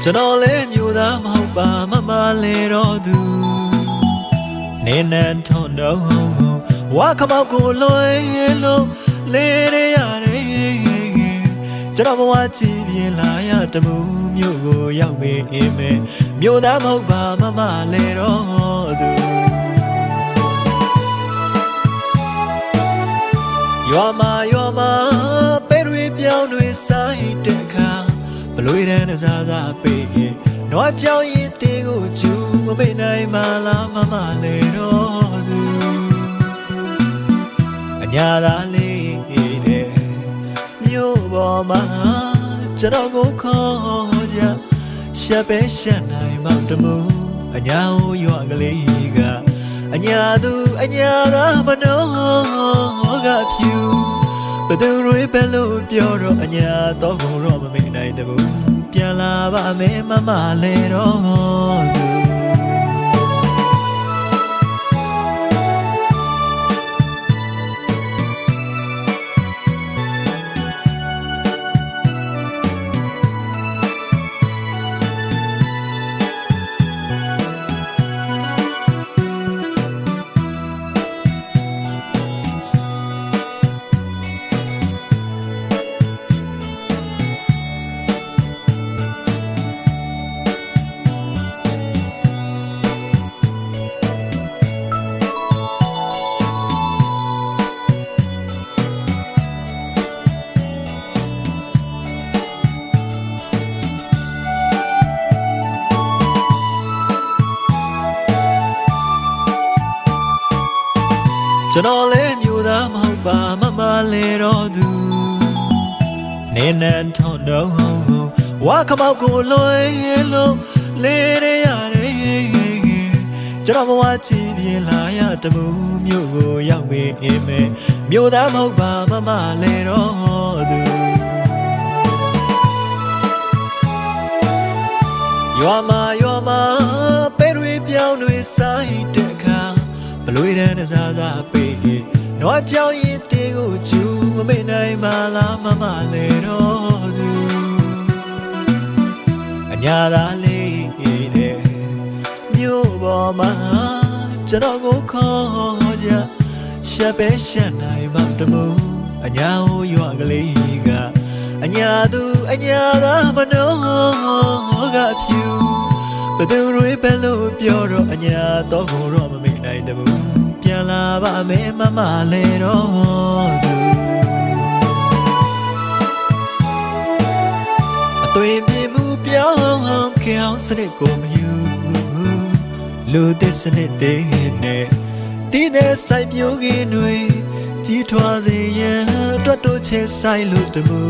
ကျွန်တော်လည်းမျိုးသားမဟုတ်ပါမမလဲတော့သူနေနန်းထွန်းတော့ဝါခမောက်ကိုလွယ်လို့လေရတယ်ကျွန်တော်ဘဝကြည်ပြင်းလာရတမှုမျိုးကိုရောက်ပေမယ်မျိုးသားမဟုတ်ပါမမလဲတော့သူရွာမှာပဲတွေပြောင်းတွေဆိုင်တဲ့ခါဘလွေတန်းစားစားပေးရင်နွားကြောင်ရင်တေးကိုကျူမမေ့နိုင်မလားမမလဲတော့သူအညာသားလေးတဲ့မြို့ပေါ်မှာကျွန်တော်ကိုခေါ်ကြရှက်ပဲရှက်နိုင်မှတမှုအညာကိုရွာကလေးကအညာသူအညာသားမနှောကဖြူဘသူတွေပဲလို့ပြောတော့အညာတော့ကိုတော့မမေ့နိုင်တဘူးပြန်လာပါမယ်မမလဲတော့သူကျွန်တော်လည်းမျိုးသားမဟုတ်ပါမမလဲတော့သူနေနန်းထွန်းတော့ဝါခမောက်ကိုလွယ်လို့လေရတယ်ကျွန်တော်ဘဝကြည်ပြင်းလာရတမှုမျိုးကိုရောက်ပေမယ်မျိုးသားမဟုတ်ပါမမလဲတော့သူရွာမှာပဲတွေပြောင်းတွေဆိုင်တဲ့ခါဘလွေတန်းစားစားပေးရင်နွားကြောင်ရင်တေးကိုကျူမမေ့နိုင်မလားမမလဲတော့သူအညာသားလေးတဲ့မြို့ပေါ်မှာကျွန်တော်ကိုခေါ်ကြရှက်ပဲရှက်နိုင်မှတမှုအညာကိုရွာကလေးကအညာသူအညာသားမနှောကဖြူဘသူတွေပဲလို့ပြောတော့အညာတော့ကိုတော့မမေ့နိုင်တဘူးပြန်လာပါမယ်မမလဲတော့သူအသွင်ပြမှုပြောင်းခေအောင်စနစ်ကိုမယူလူသစ်စနစ်တွေနဲ့တည်တဲ့ဆိုင်ပြိုးကင်းတွေကြီးထွားစေရန်အတွက်တို့ချဲဆိုင်လို့တမှု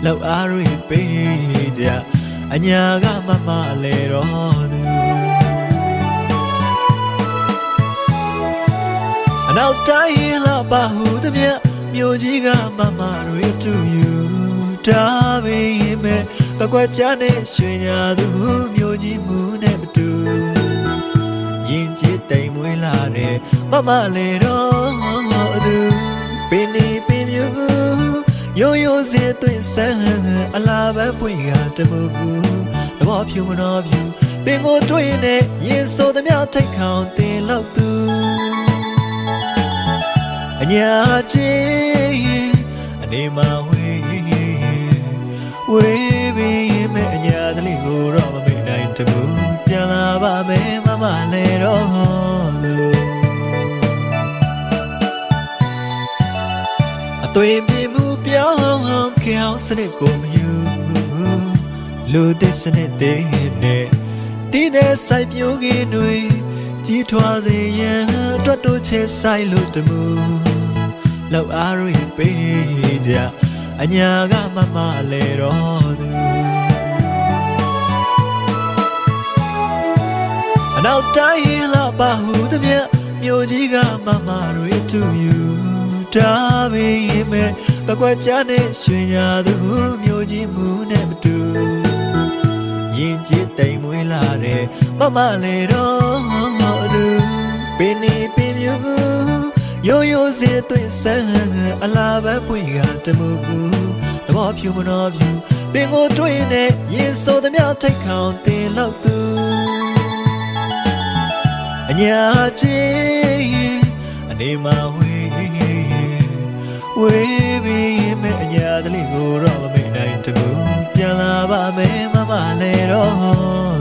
လောက်အားတွေပေးကြအညာကမမလဲတော့သူအနောက်တိုင်းလာပါဟုသမျှမြို့ကြီးကမမတွေတူယူတာပဲမဲ့ပကွက်ချနဲ့ရွှေညာသူမြို့ကြီးမူနဲ့မတူရင်ချစ်တိမ်မွေးလာတဲ့မမလဲတော့သူပင်နေပင်မြူရိုးစေသွင်းဆန်းအလားပဲပွင့်ကတမှုကူသဘောဖြူမတော်ဖြူပင်ကိုတွေ့နေရင်ဆိုသမျှထိတ်ခေါင်တင်လောက်သူအညာချင်းအနေမှာဝေးပြီးမဲ့အညာတလေးကိုတော့မမေ့နိုင်တဘူးပြန်လာပါမယ်မမလဲတော့အသွင်ပြမှုပြောင်းခေအောင်စနစ်ကိုမယူလူသစ်စနစ်တွေနဲ့တည်တဲ့ဆိုင်ပြိုးကင်းတွေကြီးထွားစေရန်အတွက်တို့ချဲဆိုင်လို့တမှုလောက်အားတွေပေးကြအညာကမမလဲတော့သူအနောက်တိုင်းလာပါဟုသမျှမြို့ကြီးကမမတွေတူယူတာပဲမဲ့ပကွက်ချနဲ့ရွှေညာသူမြို့ကြီးမူနဲ့မတူရင်ချစ်တိမ်မွေးလာတဲ့မမလဲတော့သူပင်နေပင်မြူရိုးစေသွင်းဆန်းအလားပဲပွင့်ကတမှုကူသဘောဖြူမတော်ဖြူပ ပင်ကိုတွေ့နေရင်ဆိုသမျှထိတ်ခေါင်တင်လောက်သူအညာချင်းအနေမှာဝေးပြီးမဲ့အညာတလေးကိုတော့မမေ့နိုင်တကူပြန်လာပါမယ်မမလည်းတော့